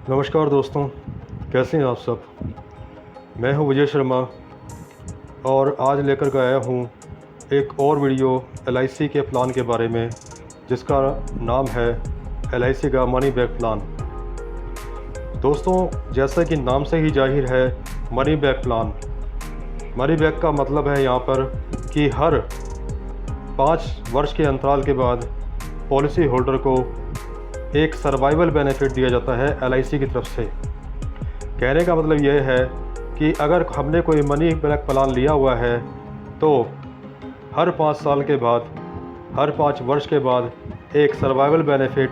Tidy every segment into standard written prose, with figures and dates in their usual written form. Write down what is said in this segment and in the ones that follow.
नमस्कार दोस्तों, कैसे हैं आप सब। मैं हूं विजय शर्मा और आज लेकर के आया हूं एक और वीडियो LIC के प्लान के बारे में, जिसका नाम है LIC का मनी बैक प्लान। दोस्तों, जैसा कि नाम से ही जाहिर है, money back plan, money back का मतलब है यहाँ पर कि हर 5 वर्ष के अंतराल के बाद पॉलिसी होल्डर को एक सर्वाइवल बेनिफिट दिया जाता है LIC की तरफ से। कहने का मतलब यह है कि अगर हमने कोई मनी बैक प्लान लिया हुआ है तो हर 5 साल के बाद, हर 5 वर्ष के बाद एक सर्वाइवल बेनिफिट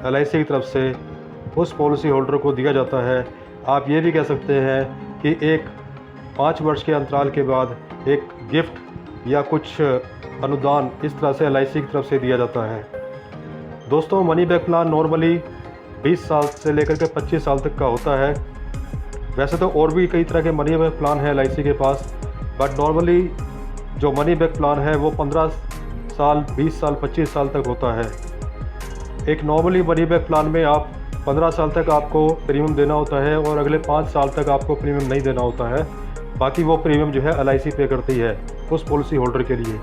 LIC की तरफ से उस पॉलिसी होल्डर को दिया जाता है। आप ये भी कह सकते हैं कि एक 5 वर्ष के अंतराल के बाद एक गिफ्ट या कुछ अनुदान इस तरह से LIC की तरफ से दिया जाता है। दोस्तों, मनी बैक प्लान नॉर्मली 20 साल से लेकर के 25 साल तक का होता है। वैसे तो और भी कई तरह के मनी बैक प्लान है LIC के पास, बट नॉर्मली जो मनी बैक प्लान है वो 15 साल, 20 साल, 25 साल तक होता है। एक नॉर्मली मनी बैक प्लान में आप 15 साल तक आपको प्रीमियम देना होता है और अगले 5 साल तक आपको प्रीमियम नहीं देना होता है। बाकी वो प्रीमियम जो है LIC पे करती है उस पॉलिसी होल्डर के लिए।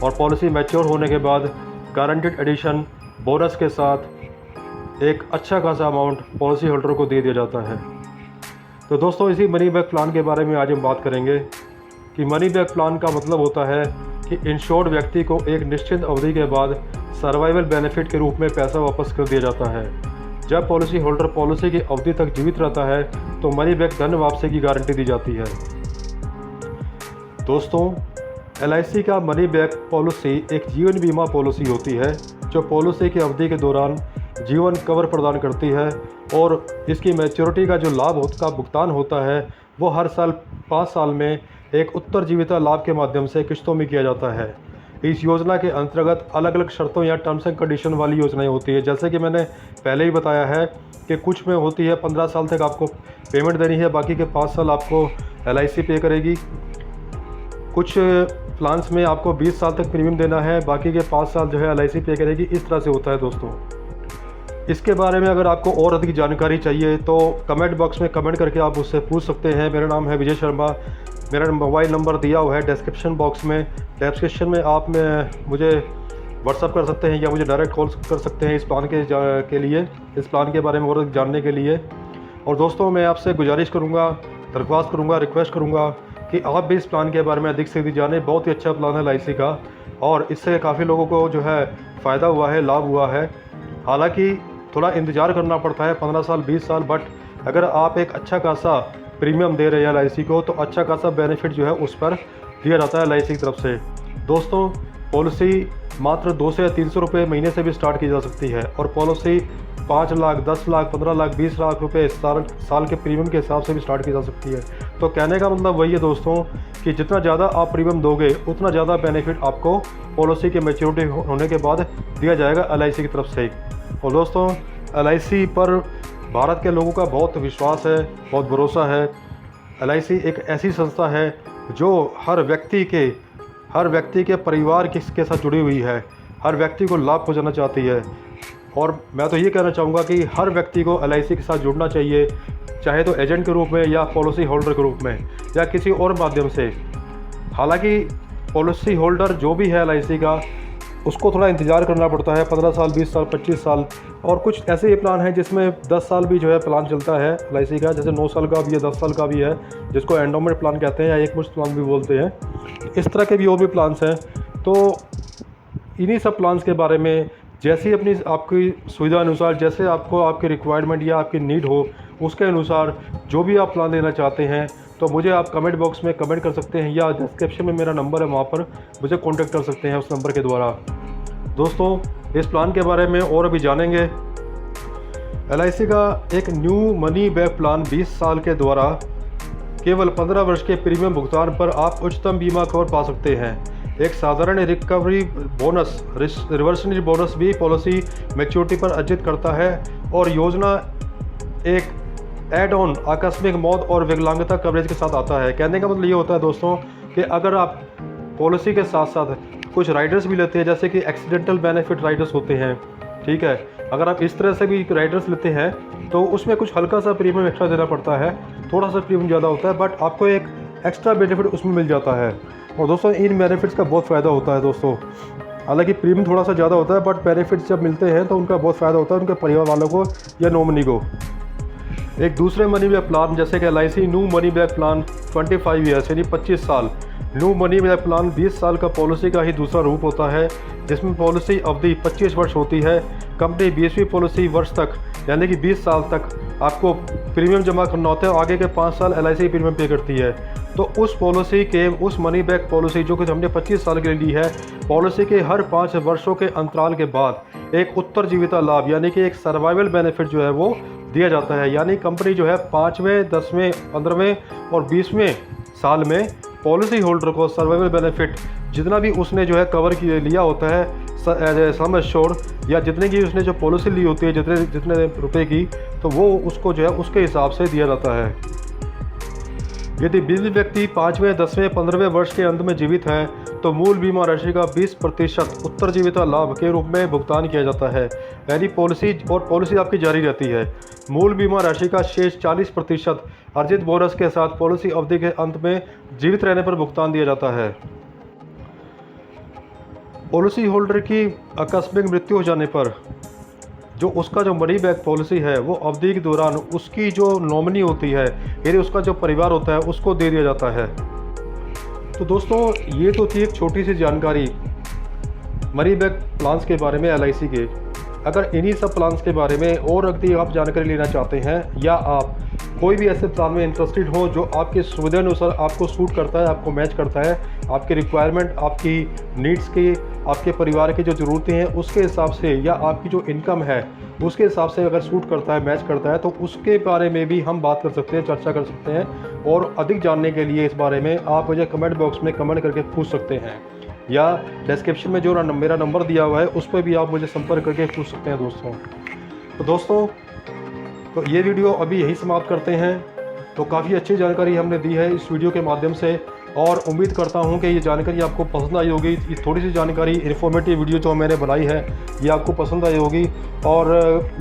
और पॉलिसी मैच्योर होने के बाद गारंटेड एडिशन बोनस के साथ एक अच्छा खासा अमाउंट पॉलिसी होल्डर को दे दिया जाता है। तो दोस्तों, इसी मनी बैक प्लान के बारे में आज हम बात करेंगे कि मनी बैक प्लान का मतलब होता है कि इंश्योर्ड व्यक्ति को एक निश्चित अवधि के बाद सर्वाइवल बेनिफिट के रूप में पैसा वापस कर दिया जाता है। जब पॉलिसी होल्डर पॉलिसी की अवधि तक जीवित रहता है तो मनी बैक धन वापसी की गारंटी दी जाती है। दोस्तों, LIC का मनी बैक पॉलिसी एक जीवन बीमा पॉलिसी होती है जो पॉलिसी की अवधि के दौरान जीवन कवर प्रदान करती है और इसकी मैच्योरिटी का जो लाभ का भुगतान होता है वो हर साल 5 साल में एक उत्तरजीविता लाभ के माध्यम से किस्तों में किया जाता है। इस योजना के अंतर्गत अलग अलग शर्तों या टर्म्स एंड कंडीशन वाली योजनाएं होती है। जैसे कि मैंने पहले ही बताया है कि कुछ में होती है 15 साल तक आपको पेमेंट देनी है, बाकी के 5 साल आपको LIC पे करेगी। कुछ प्लान्स में आपको 20 साल तक प्रीमियम देना है, बाकी के 5 साल जो है LIC पे करेगी। इस तरह से होता है दोस्तों। इसके बारे में अगर आपको और अधिक जानकारी चाहिए तो कमेंट बॉक्स में कमेंट करके आप मुझसे पूछ सकते हैं। मेरा नाम है विजय शर्मा। मेरा मोबाइल नंबर दिया हुआ है डिस्क्रिप्शन बॉक्स में। डिस्क्रिप्शन में आप मुझे व्हाट्सअप कर सकते हैं या मुझे डायरेक्ट कॉल कर सकते हैं इस प्लान के लिए, इस प्लान के बारे में और अधिक जानने के लिए। और दोस्तों, मैं आपसे गुजारिश करूँगा, दरख्वास्त करूँगा, रिक्वेस्ट करूँगा कि आप भी इस प्लान के बारे में अधिक से अधिक जानें। बहुत ही अच्छा प्लान है LIC का और इससे काफ़ी लोगों को जो है फ़ायदा हुआ है, लाभ हुआ है। हालांकि थोड़ा इंतज़ार करना पड़ता है 15 साल, 20 साल, बट अगर आप एक अच्छा खासा प्रीमियम दे रहे हैं LIC को तो अच्छा खासा बेनिफिट जो है उस पर दिया जाता है LIC की तरफ से। दोस्तों, पॉलिसी मात्र 200 या 300 रुपये महीने से भी स्टार्ट की जा सकती है और पॉलिसी 5 लाख, 10 लाख, 15 लाख, 20 लाख रुपए साल के प्रीमियम के हिसाब से भी स्टार्ट की जा सकती है। तो कहने का मतलब वही है दोस्तों कि जितना ज़्यादा आप प्रीमियम दोगे उतना ज़्यादा बेनिफिट आपको पॉलिसी के मैच्योरिटी होने के बाद दिया जाएगा LIC की तरफ से। और दोस्तों, LIC पर भारत के लोगों का बहुत विश्वास है, बहुत भरोसा है। LIC एक ऐसी संस्था है जो हर व्यक्ति के परिवार के साथ जुड़ी हुई है, हर व्यक्ति को लाभ पहुँचाना चाहती है। और मैं तो ये कहना चाहूँगा कि हर व्यक्ति को LIC के साथ जुड़ना चाहिए, चाहे तो एजेंट के रूप में या पॉलिसी होल्डर के रूप में या किसी और माध्यम से। हालांकि पॉलिसी होल्डर जो भी है LIC का, उसको थोड़ा इंतज़ार करना पड़ता है 15 साल, 20 साल, 25 साल। और कुछ ऐसे ही प्लान हैं जिसमें 10 साल भी जो है प्लान चलता है LIC का, जैसे 9 साल का भी है, 10 साल का भी है, जिसको एंडोमेंट प्लान कहते हैं या एक मुश्त प्लान भी बोलते हैं। इस तरह के भी और भी प्लान्स हैं। तो इन्हीं सब प्लान्स के बारे में जैसी आपकी सुविधा अनुसार, जैसे आपको आपकी रिक्वायरमेंट या आपकी नीड हो, उसके अनुसार जो भी आप प्लान लेना चाहते हैं तो मुझे आप कमेंट बॉक्स में कमेंट कर सकते हैं या डिस्क्रिप्शन में मेरा नंबर है, वहाँ पर मुझे कांटेक्ट कर सकते हैं उस नंबर के द्वारा। दोस्तों, इस प्लान के बारे में और अभी जानेंगे। LIC का एक न्यू मनी बैक प्लान 20 साल के द्वारा केवल 15 वर्ष के प्रीमियम भुगतान पर आप उच्चतम बीमा कवर पा सकते हैं। एक साधारण रिकवरी बोनस, रिवर्सरी बोनस भी पॉलिसी मैच्योरिटी पर अर्जित करता है और योजना एक एड ऑन आकस्मिक मौत और विकलांगता कवरेज के साथ आता है। कहने का मतलब ये होता है दोस्तों कि अगर आप पॉलिसी के साथ साथ कुछ राइडर्स भी लेते हैं, जैसे कि एक्सीडेंटल बेनिफिट राइडर्स होते हैं, ठीक है, अगर आप इस तरह से भी राइडर्स लेते हैं तो उसमें कुछ हल्का सा प्रीमियम एक्स्ट्रा देना पड़ता है, थोड़ा सा प्रीमियम ज़्यादा होता है, बट आपको एक एक्स्ट्रा बेनिफिट उसमें मिल जाता है। और दोस्तों इन बेनिफिट्स का बहुत फ़ायदा होता है दोस्तों। हालांकि प्रीमियम थोड़ा सा ज़्यादा होता है, बट बेनिफिट्स जब मिलते हैं तो उनका बहुत फ़ायदा होता है उनके परिवार वालों को या नॉमिनी को। एक दूसरे मनी बैक प्लान जैसे कि LIC new money back plan 25 years यानी 25 साल। न्यू मनी बैक प्लान 20 साल का पॉलिसी का ही दूसरा रूप होता है, जिसमें पॉलिसी अवधि 25 वर्ष होती है। कंपनी 20वीं पॉलिसी वर्ष तक यानी कि 20 साल तक आपको प्रीमियम जमा करना होता है, आगे के 5 साल LIC प्रीमियम पे करती है। तो उस पॉलिसी के उस मनी बैक पॉलिसी जो कि हमने 25 साल के लिए ली है, पॉलिसी के हर 5 वर्षों के अंतराल के बाद एक उत्तरजीविता लाभ यानी कि एक सर्वाइवल बेनिफिट जो है वो दिया जाता है। यानी कंपनी जो है 5वें, 10वें, 15वें और 20वें साल में पॉलिसी होल्डर को सर्वाइवल बेनिफिट जितना भी उसने जो है कवर लिया होता है सम एश्योर्ड या जितने की उसने जो पॉलिसी ली होती है जितने रुपए की, तो वो उसको जो है उसके हिसाब से दिया जाता है। यदि बीवी व्यक्ति 5वें, 10वें, 15वें वर्ष के अंत में जीवित है तो मूल बीमा राशि का 20% उत्तरजीविता लाभ के रूप में भुगतान किया जाता है। यानी पॉलिसी आपकी जारी रहती है। मूल बीमा राशि का शेष 40% अर्जित बोनस के साथ पॉलिसी अवधि के अंत में जीवित रहने पर भुगतान दिया जाता है। पॉलिसी होल्डर की आकस्मिक मृत्यु हो जाने पर जो उसका जो मनी बैक पॉलिसी है वो अवधि के दौरान उसकी जो नॉमिनी होती है यानी उसका जो परिवार होता है उसको दे दिया जाता है। तो दोस्तों ये तो थी एक छोटी सी जानकारी मनी बैक प्लान्स के बारे में LIC के। अगर इन्हीं सब प्लान्स के बारे में और अगर आप जानकारी लेना चाहते हैं या आप कोई भी ऐसे प्लान में इंटरेस्टेड हो जो आपकी सुविधा अनुसार आपको सूट करता है, आपको मैच करता है, आपकी रिक्वायरमेंट, आपकी नीड्स की, आपके परिवार की जो ज़रूरतें हैं उसके हिसाब से या आपकी जो इनकम है उसके हिसाब से अगर सूट करता है, मैच करता है, तो उसके बारे में भी हम बात कर सकते हैं, चर्चा कर सकते हैं। और अधिक जानने के लिए इस बारे में आप मुझे कमेंट बॉक्स में कमेंट करके पूछ सकते हैं या डिस्क्रिप्शन में जो मेरा नंबर दिया हुआ है उस पर भी आप मुझे संपर्क करके पूछ सकते हैं दोस्तों। तो दोस्तों तो ये वीडियो अभी यही समाप्त करते हैं। तो काफ़ी अच्छी जानकारी हमने दी है इस वीडियो के माध्यम से और उम्मीद करता हूं कि ये जानकारी आपको पसंद आई होगी। ये थोड़ी सी जानकारी इन्फॉर्मेटिव वीडियो जो मैंने बनाई है ये आपको पसंद आई होगी। और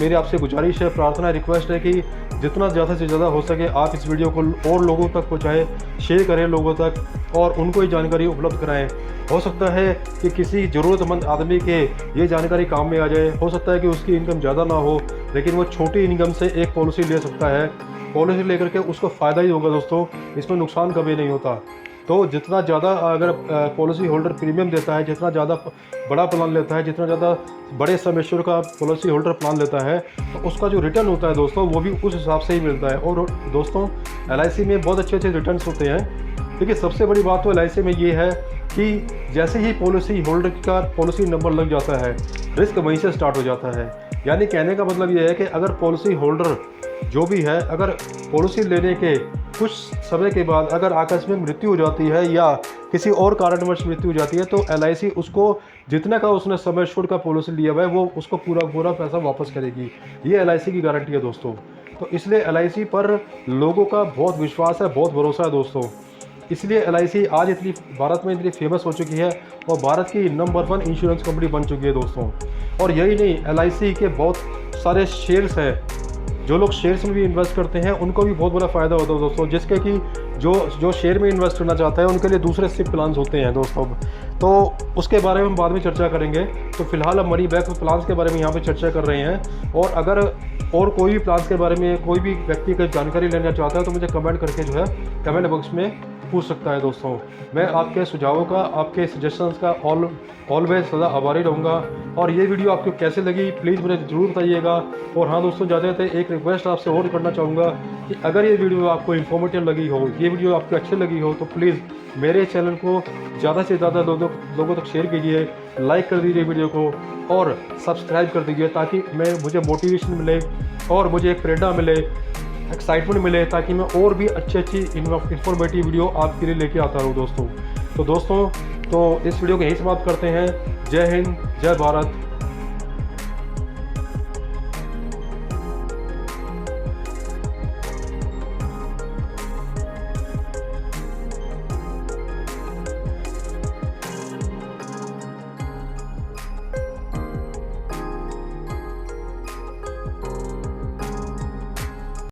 मेरी आपसे गुजारिश है, प्रार्थना, रिक्वेस्ट है कि जितना ज़्यादा से ज़्यादा हो सके आप इस वीडियो को और लोगों तक पहुँचाएँ, शेयर करें लोगों तक और उनको ये जानकारी उपलब्ध कराएँ। हो सकता है कि किसी ज़रूरतमंद आदमी के ये जानकारी काम में आ जाए। हो सकता है कि उसकी इनकम ज़्यादा ना हो लेकिन वो छोटी इनकम से एक पॉलिसी ले सकता है। पॉलिसी लेकर के उसको फ़ायदा ही होगा दोस्तों, इसमें नुकसान कभी नहीं होता। तो जितना ज़्यादा अगर पॉलिसी होल्डर प्रीमियम देता है, जितना ज़्यादा बड़ा प्लान लेता है, जितना ज़्यादा बड़े सम एश्योर्ड का पॉलिसी होल्डर प्लान लेता है तो उसका जो रिटर्न होता है दोस्तों वो भी उस हिसाब से ही मिलता है। और दोस्तों LIC में बहुत अच्छे अच्छे रिटर्न्स होते हैं। देखिए सबसे बड़ी बात तो LIC में ये है कि जैसे ही पॉलिसी होल्डर का पॉलिसी नंबर लग जाता है रिस्क वहीं से स्टार्ट हो जाता है। यानी कहने का मतलब ये है कि अगर पॉलिसी होल्डर जो भी है अगर पॉलिसी लेने के कुछ समय के बाद अगर आकस्मिक मृत्यु हो जाती है या किसी और कारणवश मृत्यु हो जाती है तो LIC उसको जितने का उसने समय एश्योर्ड का पॉलिसी लिया हुआ है वो उसको पूरा पैसा वापस करेगी। ये LIC की गारंटी है दोस्तों। तो इसलिए LIC पर लोगों का बहुत विश्वास है, बहुत भरोसा है दोस्तों। इसलिए LIC आज इतनी भारत में इतनी फेमस हो चुकी है और भारत की नंबर 1 इंश्योरेंस कंपनी बन चुकी है दोस्तों। और यही नहीं, LIC के बहुत सारे शेयर्स हैं। जो लोग शेयर्स में भी इन्वेस्ट करते हैं उनको भी बहुत बड़ा फ़ायदा होता है दोस्तों, जिसके कि जो शेयर में इन्वेस्ट करना चाहता है उनके लिए दूसरे SIP प्लान्स होते हैं दोस्तों। तो उसके बारे में हम बाद में चर्चा करेंगे। तो फिलहाल हम मनी बैक प्लान्स के बारे में यहाँ पे चर्चा कर रहे हैं। और अगर और कोई भी प्लान्स के बारे में कोई भी व्यक्ति की जानकारी लेना चाहता है तो मुझे कमेंट करके जो है कमेंट बॉक्स में पूछ सकता है दोस्तों। मैं आपके सुझावों का, आपके सजेशंस का ऑलवेज सदा आभारी रहूँगा। और ये वीडियो आपको कैसे लगी प्लीज़ मुझे ज़रूर बताइएगा। और हाँ दोस्तों, जाते एक रिक्वेस्ट आपसे और करना चाहूँगा कि अगर ये वीडियो आपको इन्फॉर्मेटिव लगी हो, ये वीडियो आपको अच्छी लगी हो तो प्लीज़ मेरे चैनल को ज़्यादा से ज़्यादा लोगों तक शेयर कीजिए, लाइक कर दीजिए वीडियो को और सब्सक्राइब कर दीजिए ताकि मुझे मोटिवेशन मिले और मुझे एक प्रेरणा मिले, एक्साइटमेंट मिले, ताकि मैं और भी अच्छी इन्फॉर्मेटिव वीडियो आपके लिए लेके आता रहूँ दोस्तों। तो दोस्तों इस वीडियो को यहीं समाप्त करते हैं। जय हिंद, जय भारत।